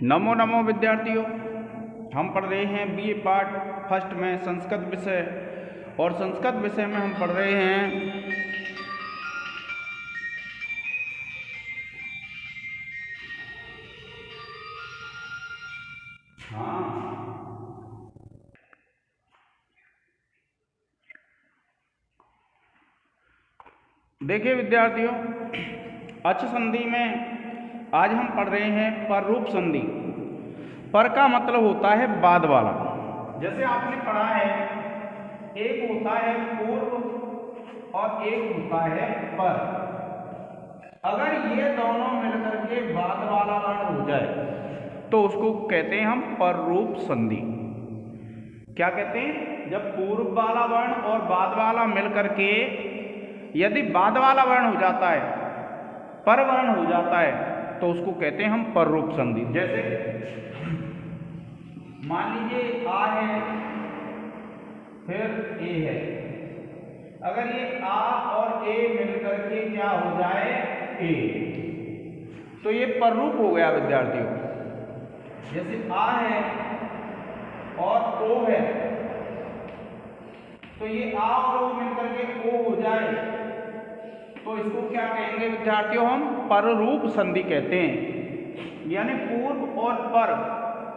नमो नमो विद्यार्थियों, हम पढ़ रहे हैं बीए पार्ट फर्स्ट में संस्कृत विषय। और संस्कृत विषय में हम पढ़ रहे हैं देखिए विद्यार्थियों, अच संधि में आज हम पढ़ रहे हैं पर रूप संधि। पर का मतलब होता है बाद वाला। जैसे आपने पढ़ा है, एक होता है पूर्व और एक होता है पर। अगर ये दोनों मिलकर के बाद वाला वर्ण हो जाए तो उसको कहते हैं हम पर रूप संधि। क्या कहते हैं? जब पूर्व वाला वर्ण और बाद वाला मिलकर के यदि बाद वाला वर्ण हो जाता है, पर वर्ण हो जाता है, तो उसको कहते हैं हम पर रूप संधि। जैसे मान लीजिए आ है फिर ए है। अगर ये आ और ए मिलकर के क्या हो जाए ए, तो ये पर रूप हो गया विद्यार्थियों। जैसे आ है और ओ है, तो ये आ और ओ मिलकर के ओ हो जाए, तो इसको क्या कहेंगे विद्यार्थियों? हम पर रूप संधि कहते हैं। यानी पूर्व और पर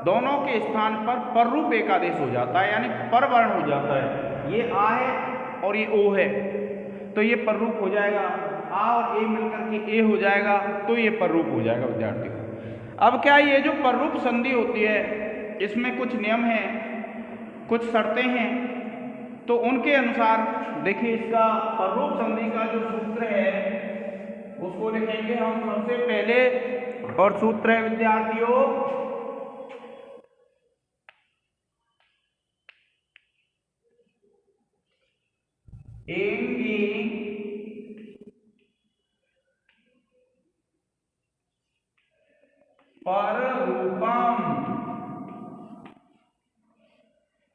दोनों के स्थान पर रूप एकादेश हो जाता है, यानी पर वर्ण हो जाता है। ये आ है और ये ओ है, तो ये पर रूप हो जाएगा। आ और ए मिलकर के ए हो जाएगा, तो ये पर रूप हो जाएगा विद्यार्थियों। अब क्या ये जो पर रूप संधि होती है, इसमें कुछ नियम हैं, कुछ शर्तें हैं। तो उनके अनुसार देखिए, इसका पर रूप संधि का जो सूत्र है उसको लिखेंगे हम सबसे पहले। और सूत्र है विद्यार्थियों एंगी पर रूपम।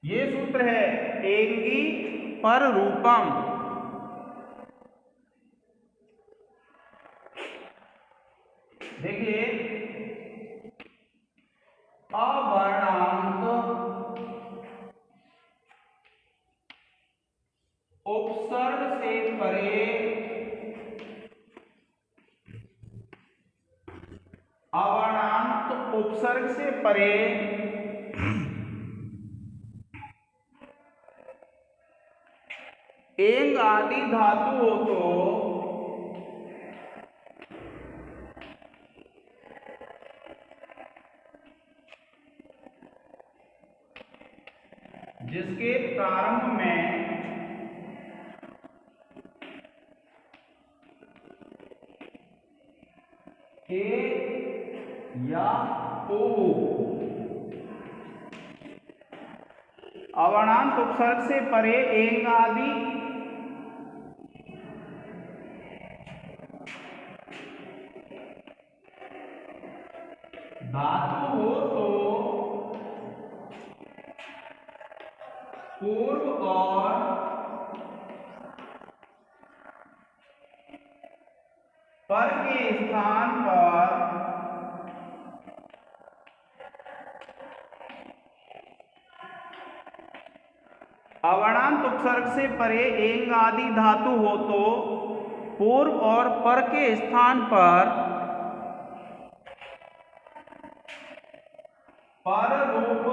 ये सूत्र है एंगी पर रूपम। देखिए, अवर्णांत उपसर्ग से परे, अवर्णांत उपसर्ग से परे एंग आदि धातु हो तो जिसके प्रारंभ में ए या ओ, अवर्णांत उपसर्ग से परे एंग आदि धातु हो तो पूर्व और पर के स्थान पर अवर्णांत उपसर्ग से परे एंग आदि धातु हो तो पूर्व और पर के स्थान पर रूप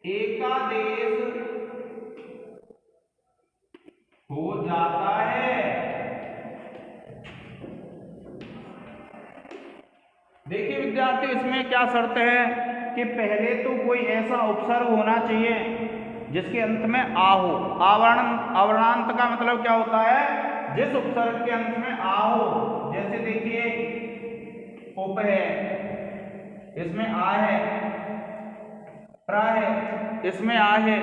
एकादेश हो जाता है। देखिए विद्यार्थी, इसमें क्या शर्त है कि पहले तो कोई ऐसा उपसर्ग होना चाहिए जिसके अंत में आ हो। अवर्णांत का मतलब क्या होता है? जिस उपसर्ग के अंत में आ हो। जैसे देखिए, उप है, इसमें आ है, प्र है, इसमें आ है।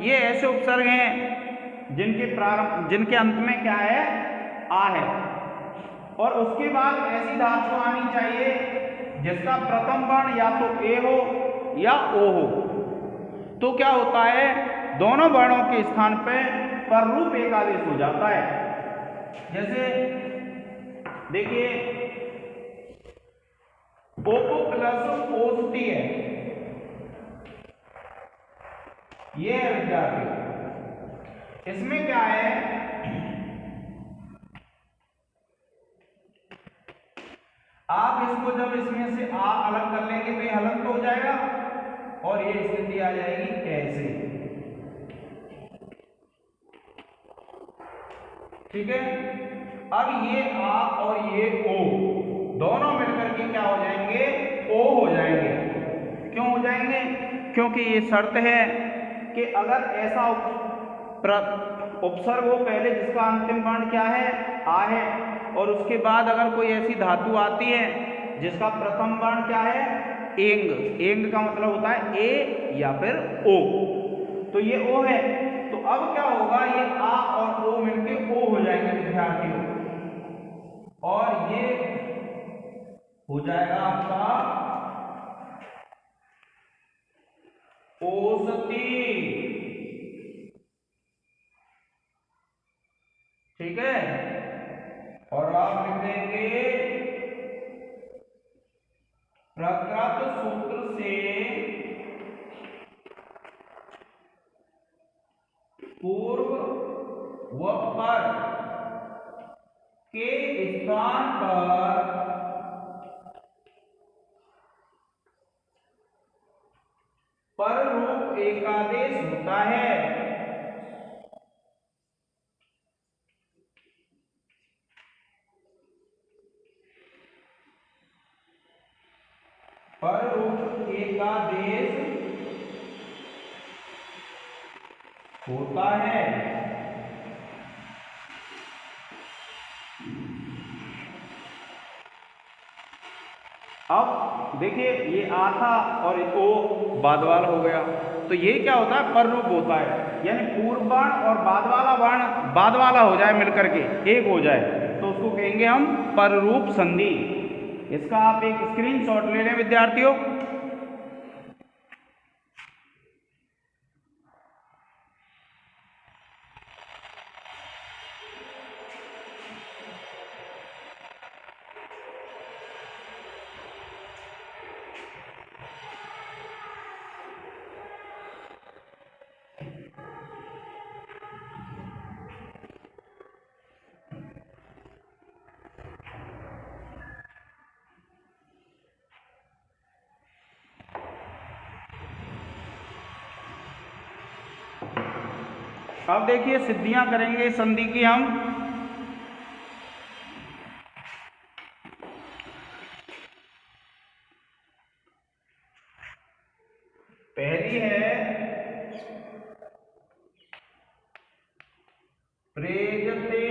ये ऐसे उपसर्ग हैं जिनके अंत में क्या है? आ है। और उसके बाद ऐसी धातु आनी चाहिए जिसका प्रथम वर्ण या तो ए हो या ओ हो। तो क्या होता है? दोनों वर्णों के स्थान पर रूप एकादेश हो जाता है। जैसे देखिए, ओप प्लस ओस्ती है, ये है विद्यार्थी। इसमें क्या है, आप इसको जब इसमें से आ अलग कर लेंगे तो ये हलन तो हो जाएगा और ये स्थिति आ जाएगी ऐसे, ठीक है। अब ये आ और ये ओ दोनों मिलकर के क्या हो जाएंगे, ओ हो जाएंगे। क्यों हो जाएंगे, क्योंकि ये शर्त है कि अगर ऐसा उपसर्ग हो पहले जिसका अंतिम वर्ण क्या है, आ है, और उसके बाद अगर कोई ऐसी धातु आती है जिसका प्रथम वर्ण क्या है, एंग, एंग का मतलब होता है ए या फिर ओ, तो ये ओ है, तो अब क्या होगा, ये आ और ओ मिलके ओ हो जाएंगे विद्यार्थियों, और ये हो जाएगा आपका ओसती, ठीक है। और आप लिख देंगे प्रकृत सूत्र से पूर्व व पर के स्थान पर रूप एकादेश होता है। पर रूप एकादेश होता है। अब देखिए ये आ था और ओ बाद वाला हो गया, तो ये क्या होता है, पर रूप होता है, यानी पूर्व वर्ण और बाद वाला वर्ण बाद वाला हो जाए मिलकर के एक हो जाए, तो उसको कहेंगे हम पर रूप संधि। इसका आप एक स्क्रीनशॉट ले लें विद्यार्थियों। अब देखिए सिद्धियां करेंगे संधि की हम। पहली है प्रेजते,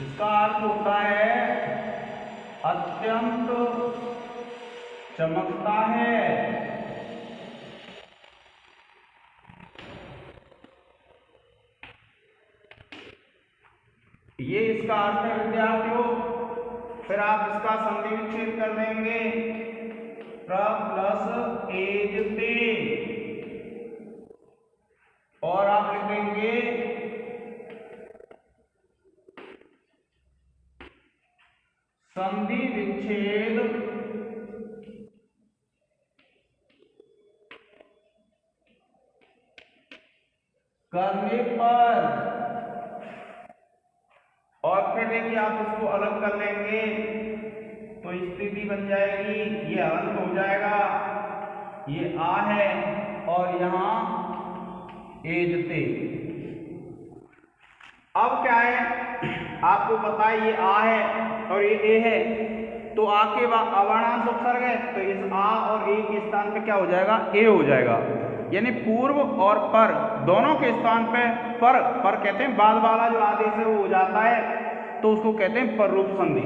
इसका अर्थ होता है अत्यंत चमकता है। ये इसका अर्थ है विद्यार्थियों। फिर आप इसका संधि विच्छेद कर देंगे, प्र प्लस एजते, और आप लिखेंगे संधि विच्छेद करने पर, और फिर देखिए आप इसको अलग कर लेंगे तो स्थिति बन जाएगी, ये अंत हो जाएगा, ये आ है और यहां एजते। अब क्या है, आपको पता है ये आ है और ये ए है, तो आ के बाद अवर्णांश उपसर्ग है, तो इस आ और ए के स्थान पे क्या हो जाएगा, ए हो जाएगा। यानी पूर्व और पर दोनों के स्थान पे पर कहते हैं बाद वाला जो आदेश है वो हो जाता है, तो उसको कहते हैं पर रूप संधि।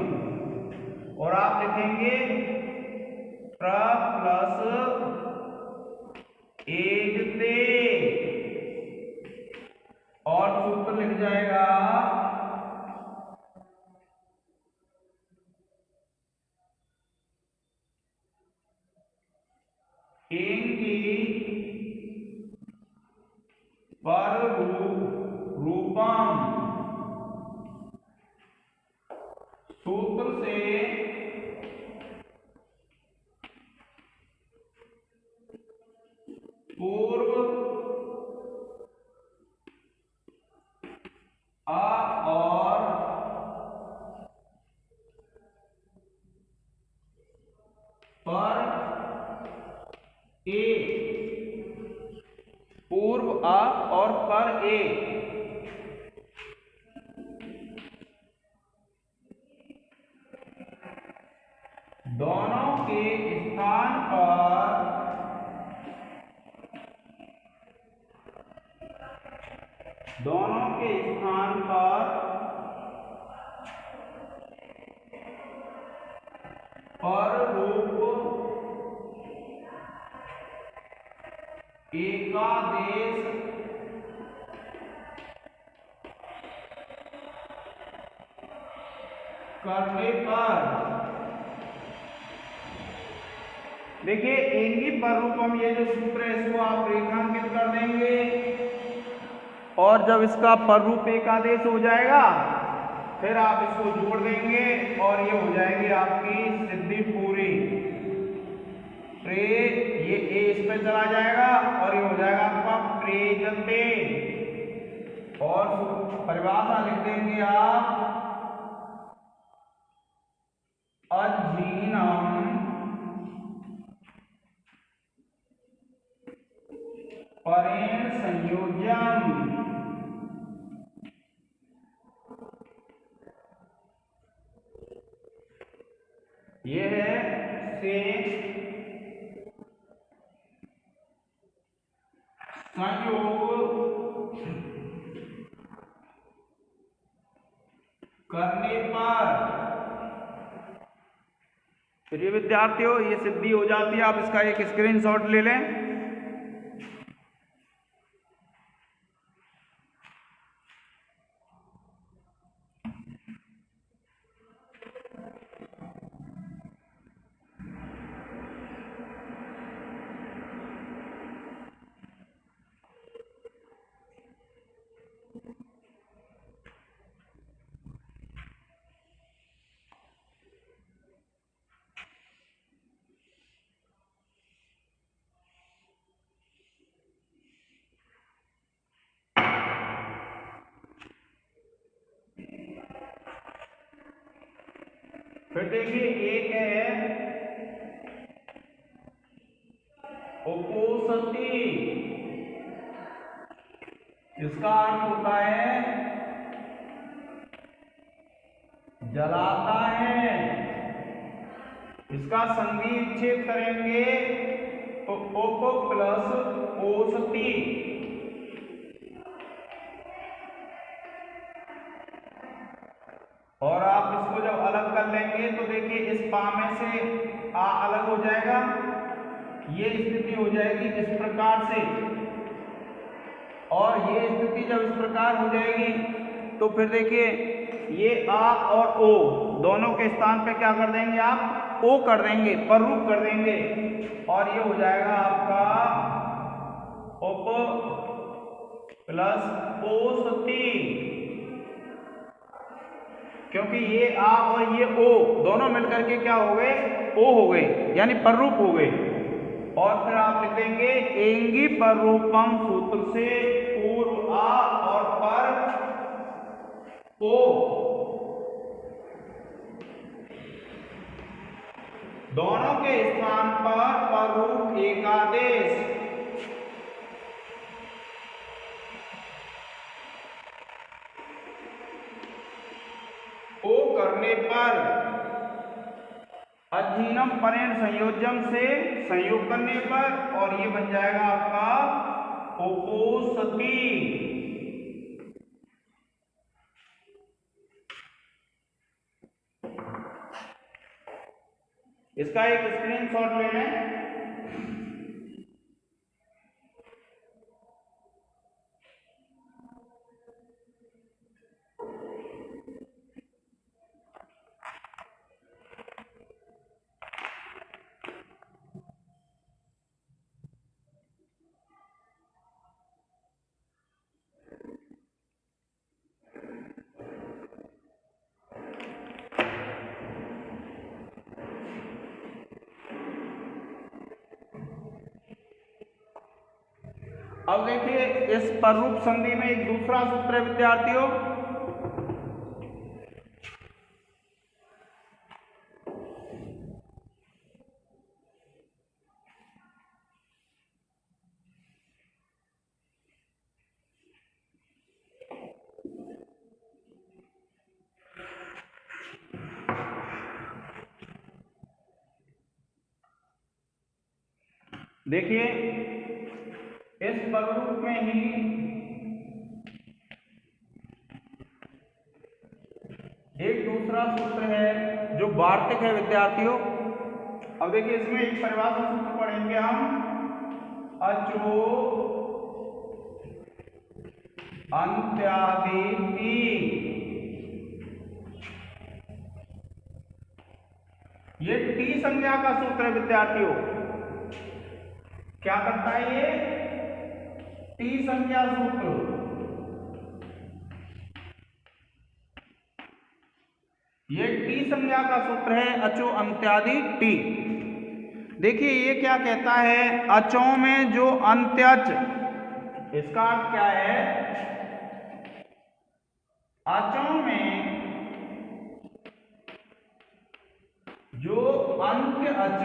और आप लिखेंगे प्र प्लस एजते, और सूत्र लिख जाएगा एंगी पर रूपम, सूत्र से पूर्व अ और पर ए, पूर्व अ और पर ए, दोनों के स्थान पर पर रूप एकादेश करने पर, देखिए एंगी पर रूप हम ये जो सूत्र है इसको आप रेखांकित कर देंगे और जब इसका पर रूप एकादेश हो जाएगा फिर आप इसको जोड़ देंगे और ये हो जाएगी आपकी सिद्धि पूरी। प्रे ये ए इस पे चला जाएगा और ये हो जाएगा आपका प्रेजते, और परिभाषा लिख देंगे आप अजीनम परेण संयोज्यम। ये है से संयोग करने पर। चलिए विद्यार्थियों ये सिद्धि हो जाती है, आप इसका एक स्क्रीनशॉट ले लें। फिर देखिए एक है उपोषति, इसका अर्थ होता है जलाता है। इसका संधि विच्छेद करेंगे तो उप प्लस ओषति, और आप इसको जब अलग कर लेंगे तो देखिए इस पा में से आ अलग हो जाएगा, ये स्थिति हो जाएगी इस प्रकार से, और ये स्थिति जब इस प्रकार हो जाएगी तो फिर देखिए ये आ और ओ दोनों के स्थान पे क्या कर देंगे आप, ओ कर देंगे, पर रूप कर देंगे, और ये हो जाएगा आपका उप प्लस ओषति, क्योंकि ये आ और ये ओ दोनों मिलकर के क्या हो गए, ओ हो गए, यानी पर रूप हो गए। और फिर आप लिख देंगे एंगी पर रूपम सूत्र से पूर्व आ और पर ओ दोनों के स्थान पर रूप एकादेश ओ करने पर, अजीनम परेण संयोजम से संयोग करने पर, और ये बन जाएगा आपका उपोषति। इसका एक स्क्रीनशॉट ले लें। अब देखिए इस पररूप संधि में एक दूसरा सूत्र है विद्यार्थियों। देखिए इस पररूप में ही एक दूसरा सूत्र है जो वार्तिक है विद्यार्थियों। अब देखिए इसमें एक परिभाषा सूत्र पढ़ेंगे हम, अचो अंत्यादि टी। ये टी संज्ञा का सूत्र है विद्यार्थियों। क्या करता है ये? टी संज्ञा सूत्र। ये टी संज्ञा का सूत्र है, अचो अंत्यादि टी। देखिए ये क्या कहता है, अचों में जो अंत्यच, इसका अर्थ क्या है, अचों में जो अंत्य अच,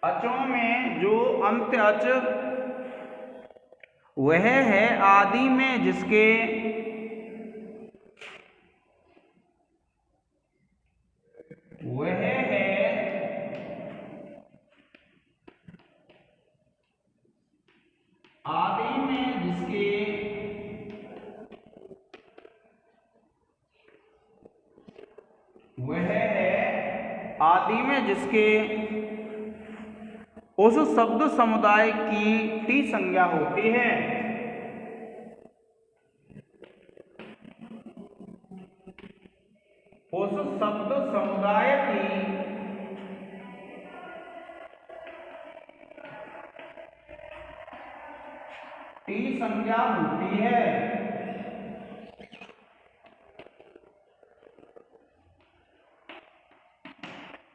अचों में जो अंत्य अच वह है आदि में जिसके उस शब्द समुदाय की टी संज्ञा होती है। उस शब्द समुदाय की टी संज्ञा होती है।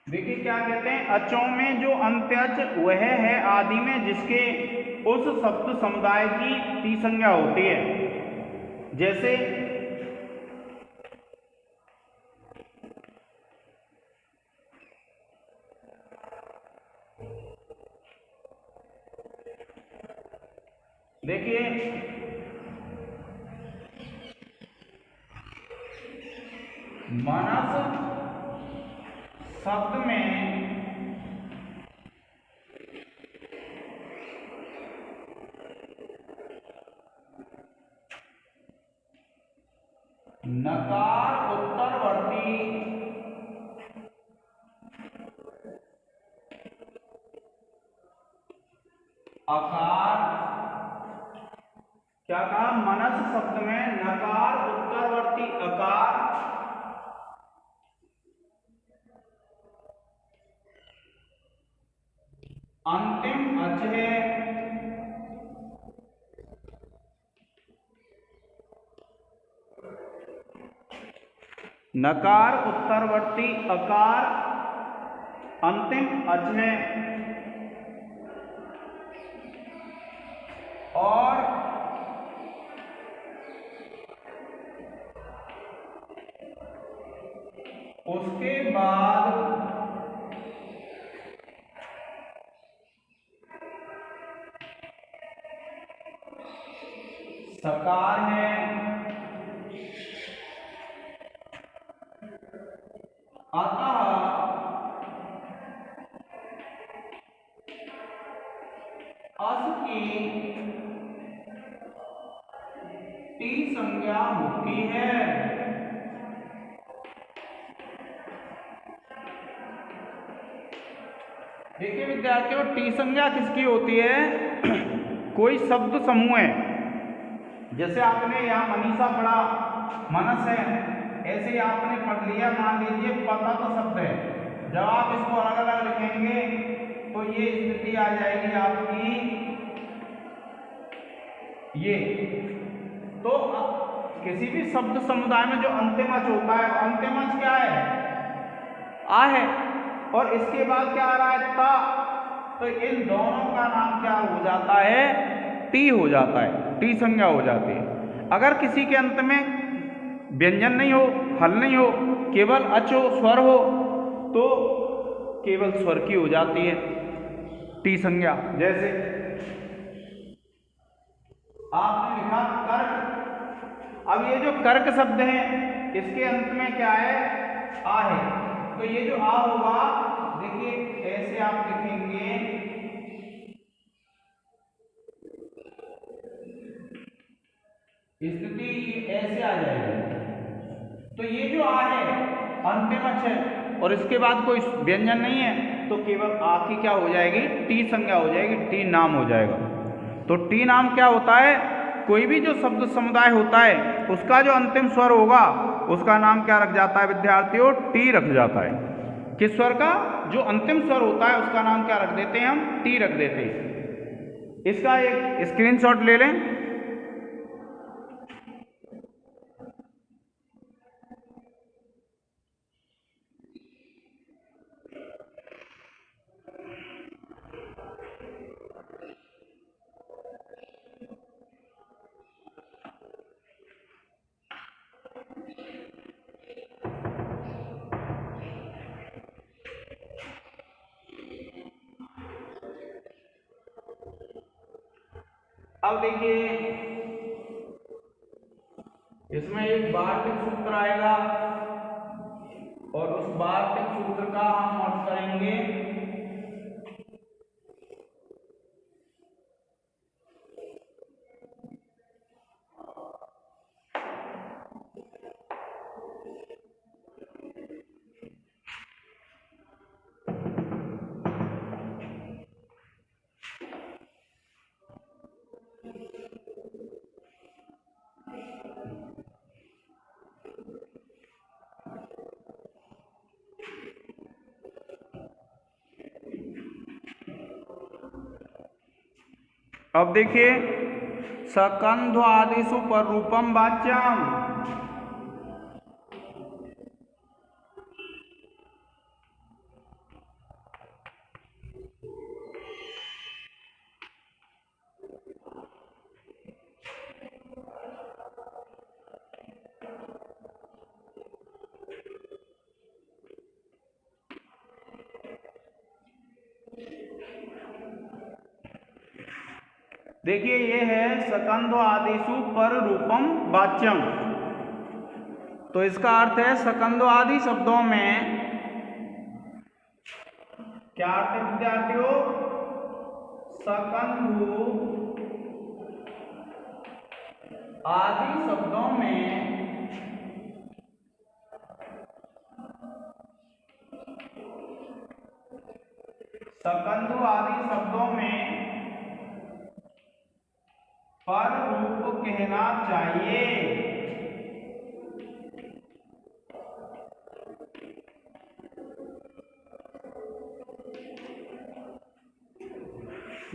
देखिए क्या कहते हैं, अचों में जो अंत्यच वह है आदि में जिसके उस शब्द समुदाय की टी संज्ञा होती है। जैसे देखिए मानस शब्द में नकार उत्तरवर्ती आकार, क्या कहा, मनस शब्द में नकार उत्तरवर्ती आकार अंतिम अच है। नकार उत्तरवर्ती अकार अंतिम अच है और उसके बाद सकार है। अतः अस की टी संज्ञा होती है। देखिए विद्यार्थियों, टी संज्ञा किसकी होती है? कोई शब्द समूह है, जैसे आपने यहाँ मनीषा पढ़ा, मनस है, ऐसे ही आपने पढ़ लिया, मान लीजिए पता तो शब्द है। जब आप इसको अलग अलग लिखेंगे तो ये स्थिति आ जाएगी आपकी ये। तो किसी भी शब्द समुदाय में जो अंतिम अच होता है, अंतिम अच क्या है? आ है। और इसके बाद क्या आ रहा है ता, तो इन दोनों का नाम क्या हो जाता है, टी हो जाता है, टी संज्ञा हो जाती है। अगर किसी के अंत में व्यंजन नहीं हो, हल नहीं हो, केवल अच हो, स्वर हो, तो केवल स्वर की हो जाती है टी संज्ञा। जैसे आपने लिखा कर्क, अब ये जो कर्क शब्द है इसके अंत में क्या है, आ है, तो ये जो आ होगा, देखिए ऐसे आप लिखेंगे, स्थिति ऐसे आ जाएगी। तो ये जो आ है अंतिम अच है और इसके बाद कोई व्यंजन नहीं है, तो केवल आ की क्या हो जाएगी, टी संज्ञा हो जाएगी, टी नाम हो जाएगा। तो टी नाम क्या होता है, कोई भी जो शब्द समुदाय होता है उसका जो अंतिम स्वर होगा उसका नाम क्या रख जाता है विद्यार्थियों, टी रख जाता है। किस स्वर का, जो अंतिम स्वर होता है उसका नाम क्या रख देते हैं हम, टी रख देते हैं। इसका एक स्क्रीनशॉट ले लें। अब देखिए इसमें एक वार्तिक सूत्र आएगा और उस वार्तिक सूत्र का हम अर्थ करेंगे। अब देखिए सकंध्व आदिषु पर रूपम वाच्यम, देखिए ये है सकंध्व आदिषु पर रूपम वाच्यम। तो इसका अर्थ है सकंध्व आदि शब्दों में क्या अर्थ है विद्यार्थियों, सकंध्व आदि शब्दों में सकंध्व आदि शब्दों में पर रूप कहना चाहिए।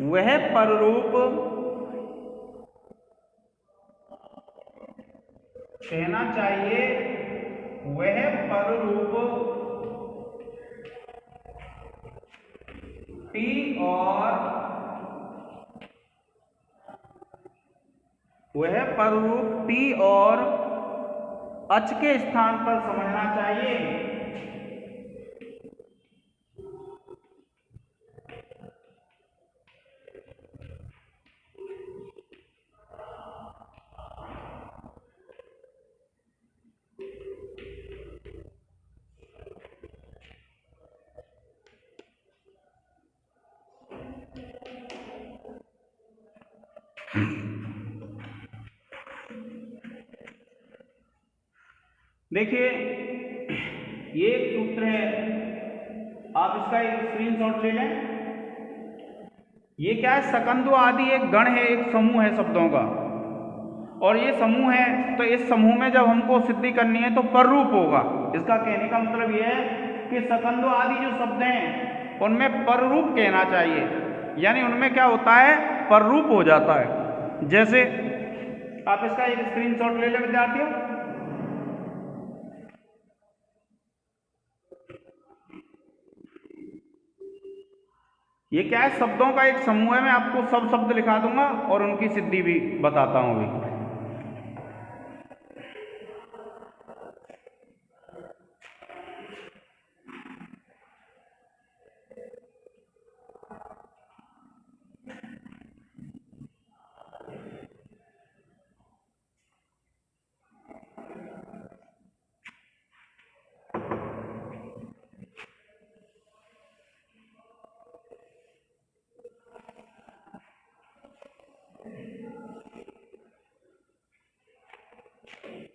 वह पर रूप कहना चाहिए, वह पर रूप टी और वह पर रूप टी और अच के स्थान पर समझना चाहिए। देखिए ये एक सूत्र है, आप इसका एक स्क्रीनशॉट ले लें। ये क्या है, सकंध्व आदि एक गण है, एक समूह है शब्दों का, और ये समूह है, तो इस समूह में जब हमको सिद्धि करनी है तो पर रूप होगा। इसका कहने का मतलब ये है कि सकंध्व आदि जो शब्द हैं उनमें पर रूप कहना चाहिए, यानी उनमें क्या होता है, पर रूप हो जाता है। जैसे आप इसका एक स्क्रीनशॉट ले लें विद्यार्थियों। ये क्या है, शब्दों का एक समूह है। मैं आपको सब शब्द लिखा दूंगा और उनकी सिद्धि भी बताता हूँ अभी।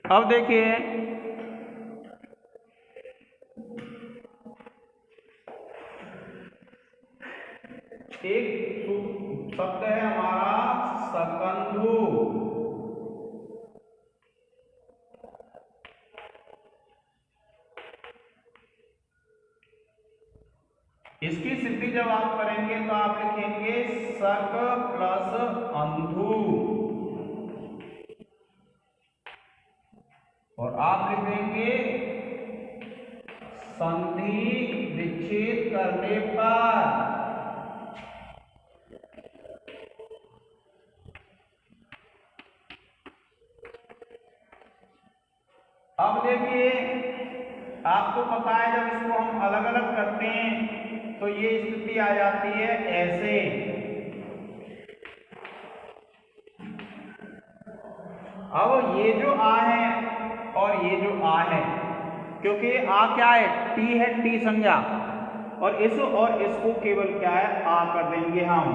अब देखिए, एक शब्द है हमारा शकंधु। इसकी सिद्धि जब आप करेंगे तो आप लिखेंगे शक प्लस अंधु, और आप लिख देंगे संधि विच्छेद करने पर। अब देखिए, आपको पता है जब इसको हम अलग अलग करते हैं तो ये स्थिति आ जाती है ऐसे। अब ये जो आ है और ये जो आ है, क्योंकि आ क्या है, टी है, टी संज्ञा, और इसको केवल क्या है, आ कर देंगे हम।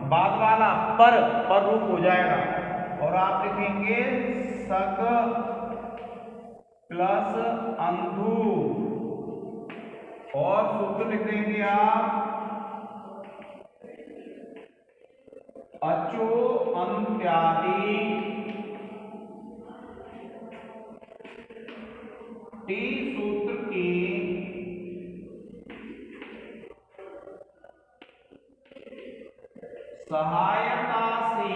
बाद वाला पर रूप हो जाएगा और आप लिखेंगे शक प्लस अंधु, और सूत्र लिख देंगे आप अचो अंत्यादि टी सूत्र की सहायता से,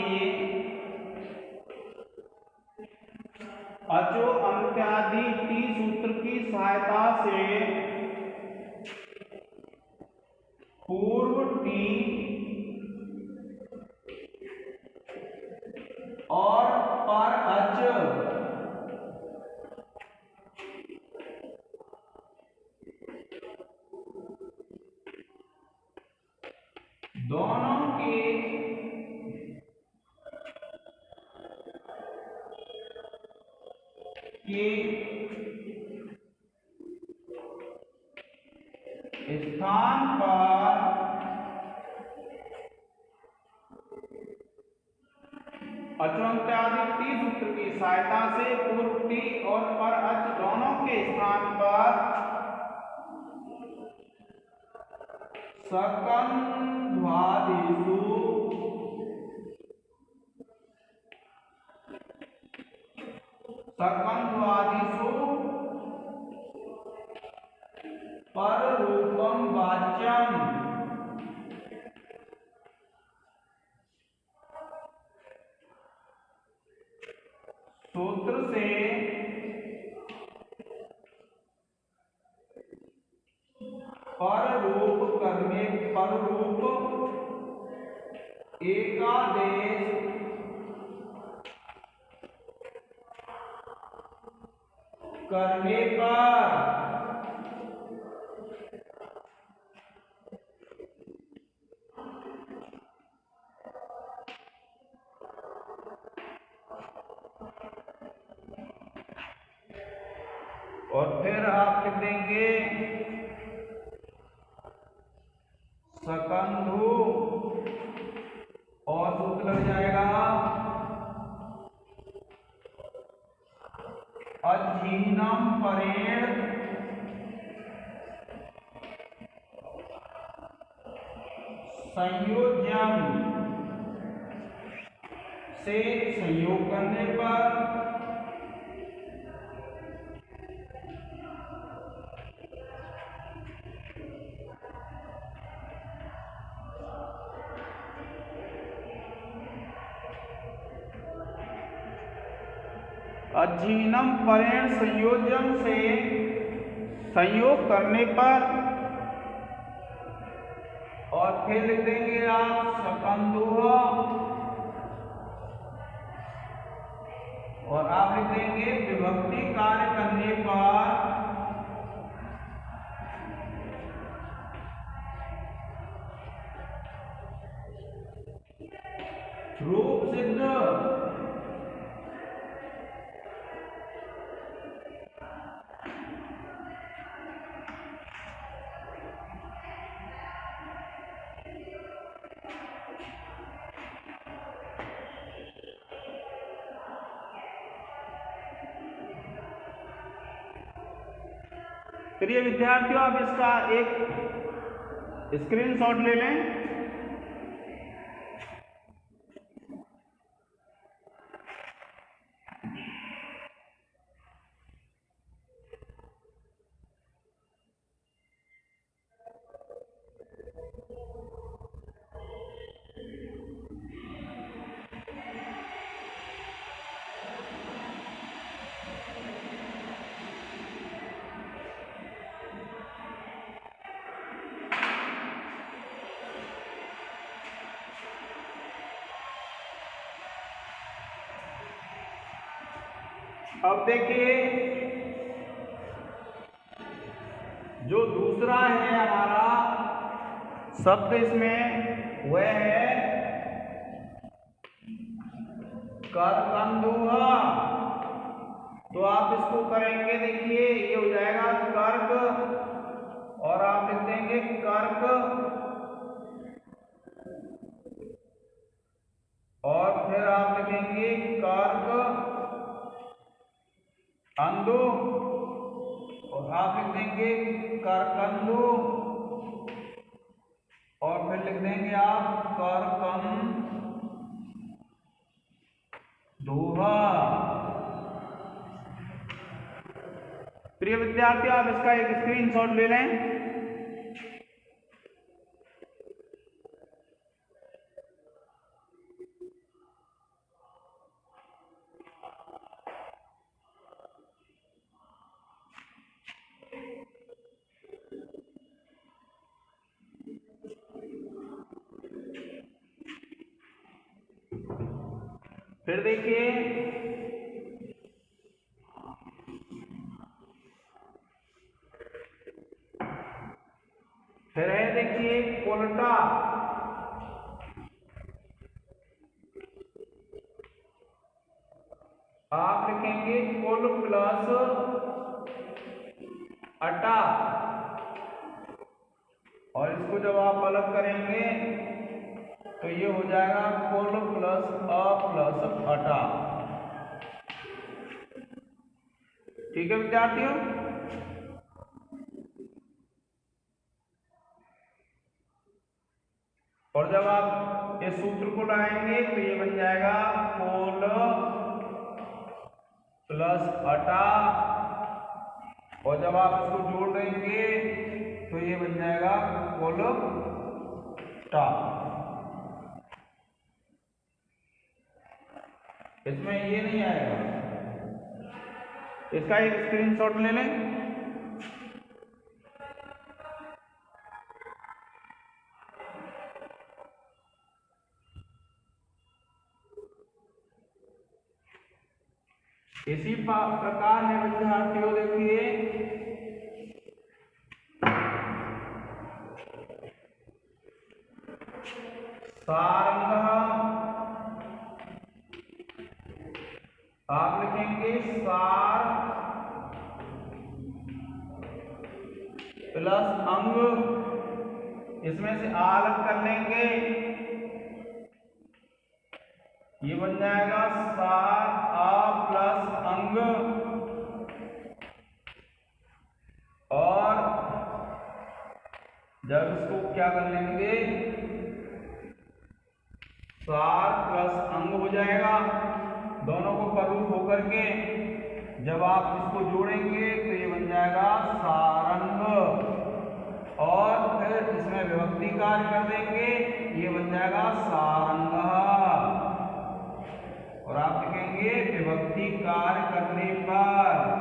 अचो अंत्यादि टी सूत्र की सहायता से पूर्व टी और पर अच दोनों के स्थान पर अचोन्त्यादि टी सूत्र की सहायता से पूर्व टी और पर अच दोनों के स्थान पर सकंध्वादिषु पर रूपम वाच्यम, सूत्र से पर रूप एकादेश करने पर और फिर आप लिख देंगे शकंधु, और सूत्र लग जाएगा अजीनम परेण संयोजन से संयोग करने पर अजीनम परेण संयोजन से संयोग करने पर और फिर लिख देंगे आप सकंदुह, और आप लिख देंगे विभक्ति कार्य करने पर रूप सिद्ध। प्रिय विद्यार्थियों, आप इसका एक स्क्रीनशॉट ले लें। अब देखिए, जो दूसरा है हमारा शब्द इसमें वह है करकंदुह। तो आप इसको करेंगे, देखिए ये हो जाएगा कर्क, और आप लिख देंगे कर्क, और फिर आप लिखेंगे कर्क अंदु, और आप लिख देंगे करकंदु, और फिर लिख देंगे आप करकंदुह। प्रिय विद्यार्थियों, आप इसका एक स्क्रीनशॉट ले लें। फिर देखिए, फिर है देखिए कोल्टा। आप लिखेंगे कुल प्लस अटा, और इसको जब आप अलग करेंगे तो ये हो जाएगा कुल प्लस अ प्लस अटा। ठीक है विद्यार्थियों, और जब आप इस सूत्र को लाएंगे तो ये बन जाएगा कुल प्लस अटा, और जब आप इसको जोड़ देंगे तो ये बन जाएगा कुल टा। इसमें ये नहीं आएगा। इसका एक स्क्रीनशॉट ले लें। इसी प्रकार है विद्यार्थियों, देखिए सारंग, आप लिखेंगे सार प्लस अंग, इसमें से आ अलग कर लेंगे, ये बन जाएगा सार आ प्लस अंग, और जब इसको क्या कर लेंगे, सार प्लस अंग हो जाएगा। दोनों को करूप होकर के जब आप इसको जोड़ेंगे तो ये बन जाएगा सारंग, और फिर इसमें विभक्ति कार्य कर देंगे, ये बन जाएगा सारंग, और आप लिखेंगे विभक्ति कार्य करने पर।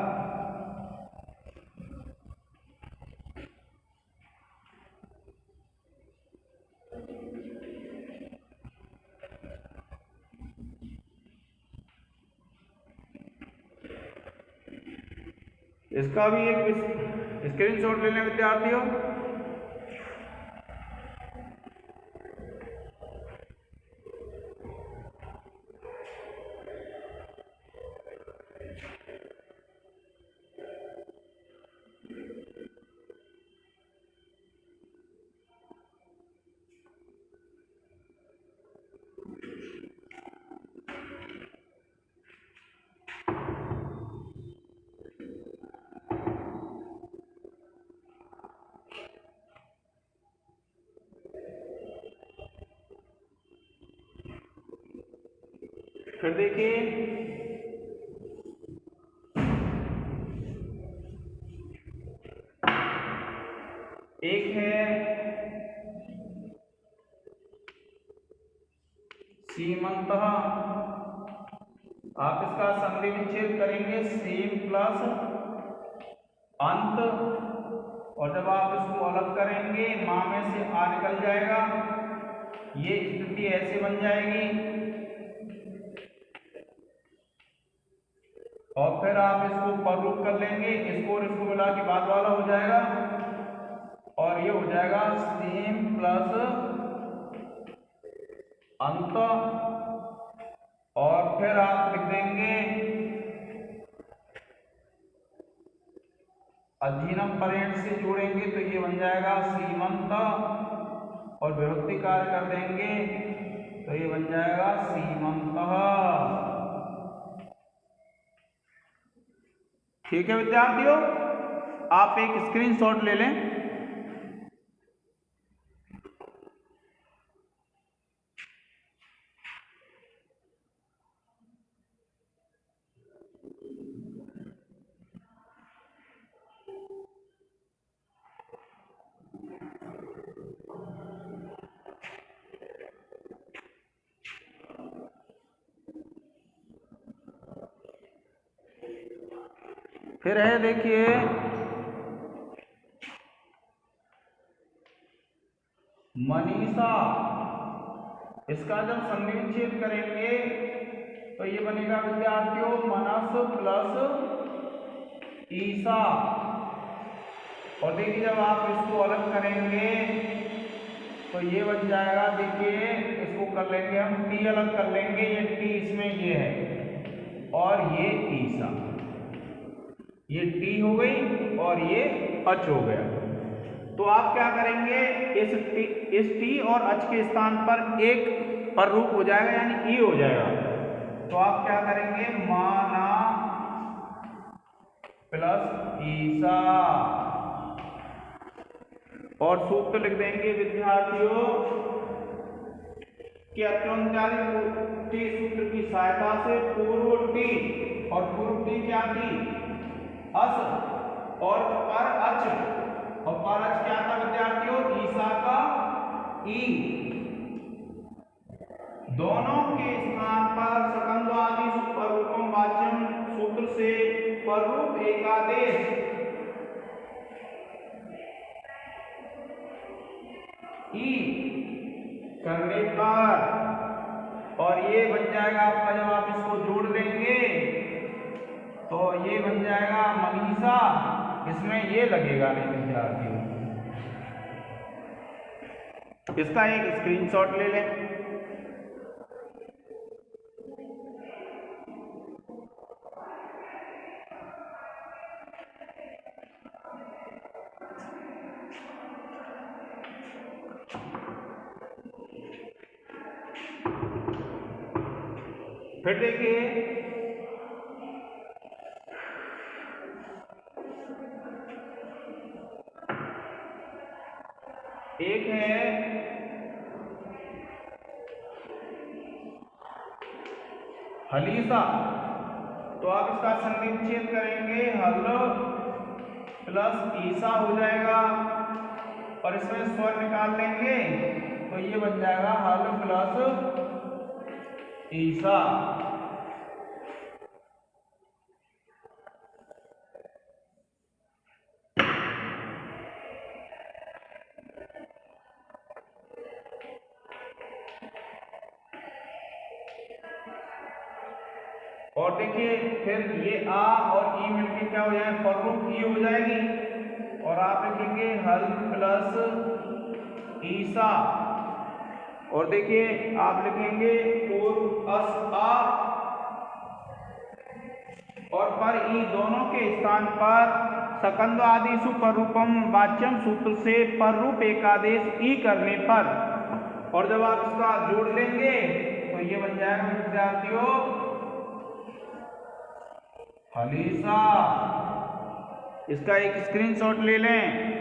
इसका भी एक स्क्रीनशॉट ले लें विद्यार्थियों। फिर देखिए एक है सीमंतः, आप इसका संधि विच्छेद करेंगे सीम प्लस अंत, और जब आप इसको अलग करेंगे माँ में से आ निकल जाएगा, ये स्थिति ऐसे बन जाएगी। और फिर आप इसको पर रूप कर लेंगे, इसको और इसको मिला के बाद वाला हो जाएगा, और ये हो जाएगा सीम प्लस अंत, और फिर आप लिख देंगे अधीनम पर्यंत से जोड़ेंगे तो ये बन जाएगा सीमंत, और विभक्ति कार्य कर देंगे तो ये बन जाएगा सीमंतः। ठीक है विद्यार्थियों, आप एक स्क्रीनशॉट ले लें। फिर है देखिए मनीषा, इसका जब संधि विच्छेद करेंगे तो ये बनेगा विद्यार्थियों मनस प्लस ईसा, और देखिए जब आप इसको अलग करेंगे तो ये बन जाएगा, देखिए इसको कर लेंगे हम टी अलग कर लेंगे, ये टी इसमें ये है और ये ईसा, ये टी हो गई और ये अच हो गया। तो आप क्या करेंगे, इस टी और अच के स्थान पर एक पर रूप हो जाएगा यानी ई हो जाएगा। तो आप क्या करेंगे, माना प्लस ईसा, और सूत्र लिख देंगे विद्यार्थियों कि अत्यंताली टी सूत्र की सहायता से पूर्व टी, और पूर्व टी क्या थी अस, और पर अच, और पर अच क्या था विद्यार्थियों ईसा का ई, दोनों के स्थान पर सकंद्वादि पररूपम वाच्यम सूत्र से पररूप एकादेश ई करने पर, और ये बन जाएगा आपका, जब आप इसको जोड़ देंगे तो ये बन जाएगा मनीषा, इसमें ये लगेगा नहीं विद्यार्थियों। इसका एक स्क्रीनशॉट ले लें। फिर देखिए एक है हलीसा, तो आप इसका संधि विच्छेद करेंगे, हल प्लस ईसा हो जाएगा, और इसमें स्वर निकाल लेंगे तो ये बन जाएगा हल प्लस ईसा। और देखिए फिर ये आ और ई मिलके क्या हो जाए, पर रूप ई हो जाएगी। और आप लिखेंगे हल प्लस ईसा, और देखिए आप लिखेंगे पूर्व अस आ और पर ई दोनों के स्थान पर सकंद आदिशु पर रूपम वाच्यम सूत्र से पर रूप एकादेश ई करने पर, और जब आप इसका जोड़ लेंगे तो ये बन जाएगा विद्यार्थियों हलीसा। इसका एक स्क्रीनशॉट ले लें।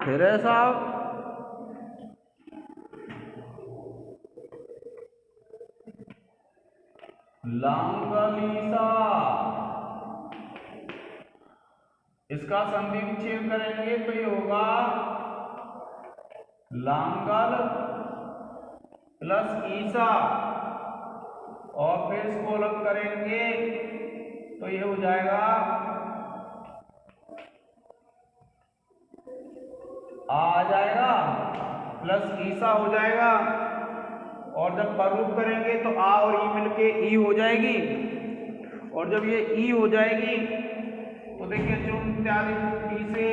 फिर है साहब, लांगलीसा, इसका संधि विच्छेद करेंगे तो ये होगा लांगल प्लस ईसा, और फिर इसको अलग करेंगे तो ये हो जाएगा आ जाएगा प्लस ईसा हो जाएगा। और जब पर रूप करेंगे तो आ और ई मिलके ई हो जाएगी, और जब ये ई हो जाएगी तो देखिए चुन इत्यादि ई से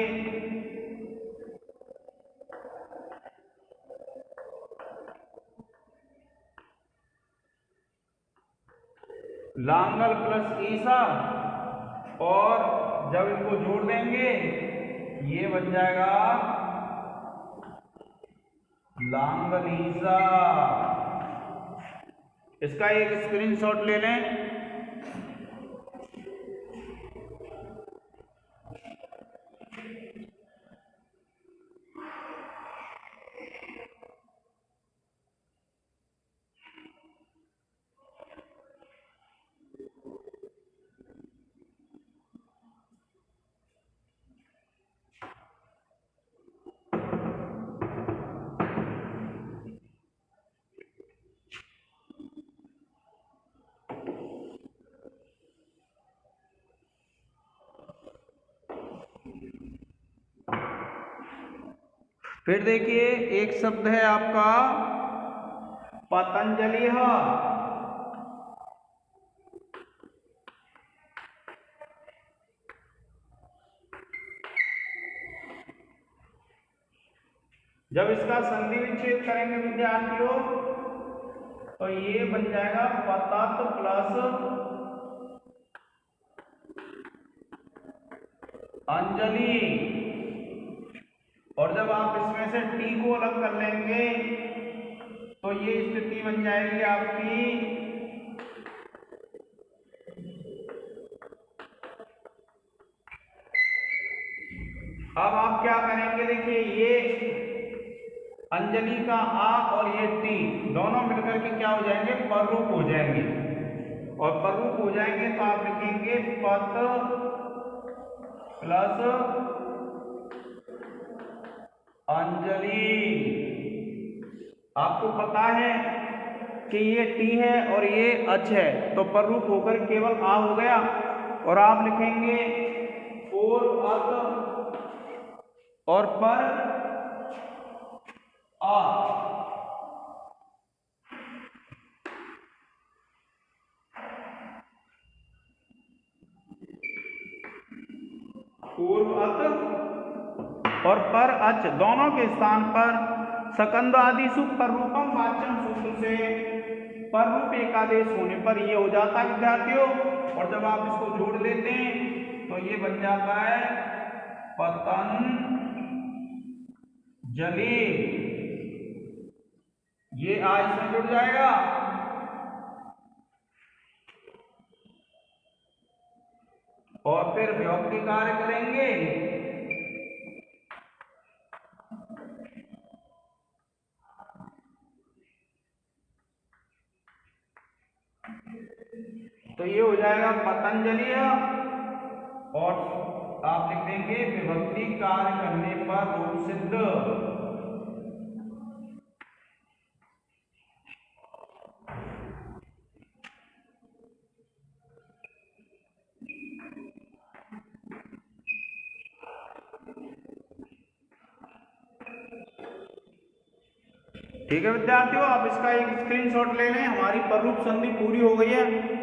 लांगल प्लस ईसा, और जब इनको जोड़ देंगे ये बन जाएगा लांगलीसा। इसका एक स्क्रीनशॉट ले लें। फिर देखिए एक शब्द है आपका पतंजलि। जब इसका संधि विच्छेद करेंगे विद्यार्थियों तो ये बन जाएगा पतत प्लस अंजलि, और जब आप इसमें से टी को अलग कर लेंगे तो ये स्थिति बन जाएगी आपकी अब आप क्या करेंगे, देखिए ये अंजलि का आ और ये टी दोनों मिलकर के क्या हो जाएंगे, पररूप हो जाएंगे, और पररूप हो जाएंगे तो आप लिखेंगे पत प्लस अंजलि। आपको पता है कि ये टी है और ये अच है, तो पररूप होकर केवल आ हो गया, और आप लिखेंगे और अत और पर आ। पूर्व अत और पर अच दोनों के स्थान पर सकंद आदिशु पर रूपम वाच्यम सूत्र से पर रूप एकादेश होने पर ये हो जाता है विद्यार्थियों। और जब आप इसको जोड़ लेते हैं तो ये बन जाता है पतंजलि। ये आ इसमें जुड़ जाएगा, और फिर व्योक्ति कार्य करेंगे हो जाएगा पतंजलि, और आप लिख देंगे विभक्ति कार्य करने पर रूप सिद्ध। ठीक है विद्यार्थियों, आप इसका एक स्क्रीनशॉट ले लें। हमारी प्ररूप संधि पूरी हो गई है।